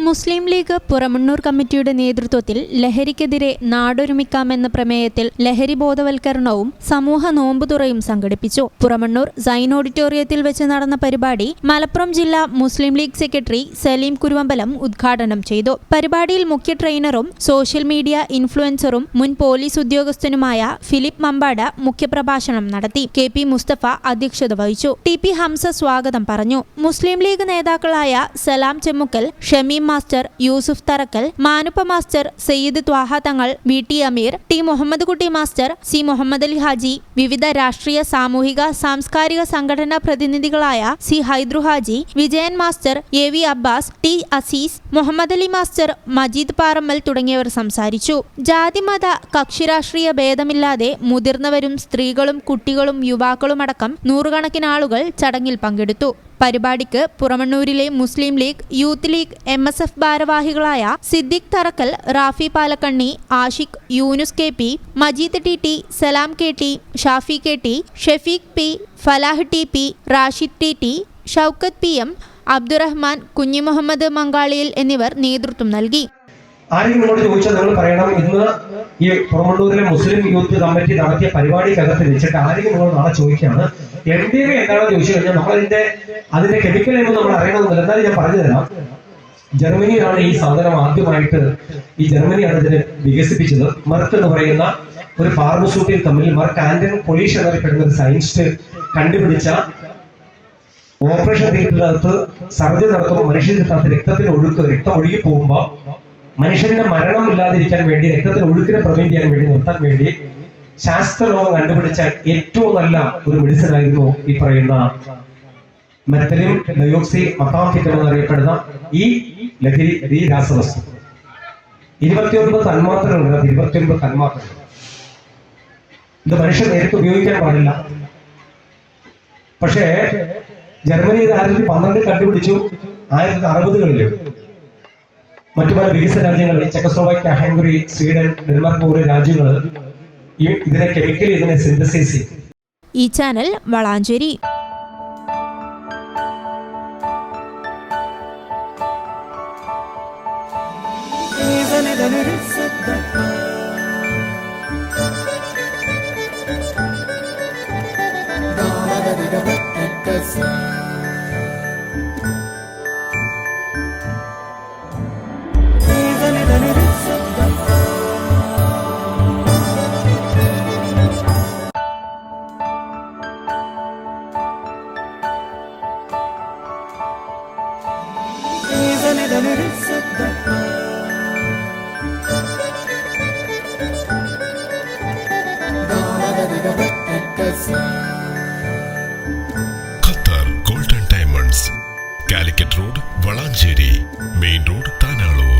മുസ്ലിം league Puramannur കമ്മിറ്റിയുടെ നേതൃത്വത്തിൽ ലഹരിക്കെതിരെ നാടൊരുമിക്കാമെന്ന പ്രമേയത്തിൽ ലഹരി ബോധവൽക്കരണവും സമൂഹ നോമ്പുതുറയും സംഘടിപ്പിച്ചു. പുറമണ്ണൂർ സൈൻ ഓഡിറ്റോറിയത്തിൽ വെച്ച് നടന്ന പരിപാടി മലപ്പുറം ജില്ലാ മുസ്ലിം ലീഗ് സെക്രട്ടറി സലീം കുരുവമ്പലം ഉദ്ഘാടനം ചെയ്തു. പരിപാടിയിൽ മുഖ്യ ട്രെയിനറും സോഷ്യൽ മീഡിയ ഇൻഫ്ലുവൻസറും മുൻ പോലീസ് ഉദ്യോഗസ്ഥനുമായ ഫിലിപ്പ് മമ്പാട് മുഖ്യപ്രഭാഷണം നടത്തി. കെ.പി. മുസ്തഫ അധ്യക്ഷത വഹിച്ചു. ടി.പി. ഹംസ സ്വാഗതം പറഞ്ഞു. മുസ്ലിം ലീഗ് നേതാക്കളായ Salam Chemmukkal, Shamim master, Yusuf Tharakkal, Manuppa master, Sayyid Thwaha Thangal, V T. Ameer, T. Muhammad Kutty master, C. Muhammad Ali Haji, വിവിധ രാഷ്ട്രീയ സാമൂഹിക സാംസ്കാരിക സംഘടനാ പ്രതിനിധികളായ C. Haidru Haji, Vijayan master, A V. Abbas, T. Aziz, Muhammad Ali master, Majeed Parammal തുടങ്ങിയവർ സംസാരിച്ചു. ജാതിമത കക്ഷിരാഷ്ട്രീയ ഭേദമില്ലാതെ മുതിർന്നവരും സ്ത്രീകളും കുട്ടികളും യുവാക്കളുമടക്കം നൂറുകണക്കിന് ആളുകൾ ചടങ്ങിൽ പങ്കെടുത്തു. പരിപാടിക്ക് പുറമണ്ണൂരിലെ മുസ്ലിം ലീഗ്, യൂത്ത് ലീഗ്, MSF ഭാരവാഹികളായ Siddique Tharakkal, Rafi Palakkanni, Ashiq, Yunus K P, Majeed T T, Salam K T, Shafi K T, Shefeeq P, Falah T P, Rashid T T, Shoukath P.M, Abdurahman, Kunhi Muhammad മങ്കാളിയിൽ എന്നിവർ നേതൃത്വം നൽകി. ആരെങ്കിലും നിങ്ങളോട് ചോദിച്ചാൽ നിങ്ങൾ പറയണം, ഇന്ന് ഈ പുറമണ്ണൂരിലെ മുസ്ലിം യൂത്ത് കമ്മിറ്റി നടത്തിയ പരിപാടിക്കകത്ത് വെച്ചിട്ട് ആരെങ്കിലും നിങ്ങൾ നാളെ ചോദിക്കുകയാണ് MDMA എന്താണെന്ന് ചോദിച്ചു കഴിഞ്ഞാൽ നമ്മൾ അതിന്റെ കെമിക്കൽ എന്ന് നമ്മൾ അറിയണമെന്നില്ല. എന്നാലും ഞാൻ പറഞ്ഞു തരാം. ജർമ്മനിയിലാണ് ഈ സാധനം ആദ്യമായിട്ട് ജർമ്മനിയാണ് ഇതിനെ വികസിപ്പിച്ചത്. മർക്ക് എന്ന് പറയുന്ന ഒരു ഫാർമസ്യൂട്ടിക്കൽ കമ്പനി, മർക്ക് ആന്റൺ പൊളീഷ് എന്നറിയപ്പെടുന്ന ഒരു സയൻസിസ്റ്റ് കണ്ടുപിടിച്ച ഓപ്പറേഷൻ തിയേറ്ററിനകത്ത് സർജറി നടത്തുമ്പോൾ മനുഷ്യന്റെ രക്തം ഒഴുകി പോകുമ്പോൾ മനുഷ്യന്റെ മരണം ഇല്ലാതിരിക്കാൻ വേണ്ടി, രക്തത്തിന് ഒഴുക്കിനെ പ്രിവെന്റ് ചെയ്യാൻ വേണ്ടി, നിർത്താൻ വേണ്ടി ശാസ്ത്രലോകം കണ്ടുപിടിച്ച ഏറ്റവും നല്ല ഒരു മെഡിസിൻ ആയിരുന്നു ഈ പറയുന്ന മെത്തലിൻ ഡയോക്സി മത്താംഫിറ്റം എന്നറിയപ്പെടുന്ന ഈ രാസവസ്തു. 29 തന്മാത്രകളുണ്ട്. 29 തന്മാത്രകൾ. ഇത് മനുഷ്യൻ നേരിട്ട് ഉപയോഗിക്കാൻ പാടില്ല. പക്ഷേ ജർമ്മനി ഇത് 1912 കണ്ടുപിടിച്ചു. 1960കളിൽ മറ്റു പല വികസിത രാജ്യങ്ങളിൽ, ചെക്കോസ്ലോവാക്യ, ഹംഗറി, സ്വീഡൻ, ഡെൻമാർക്ക് പോലുള്ള രാജ്യങ്ങൾ ഇതിനെ കെമിക്കലി സിന്തസൈസ് ചെയ്തു. ഈ channel Valanchery. Qatar golden diamonds, Calicut road, Valanchery main road, Tanalur.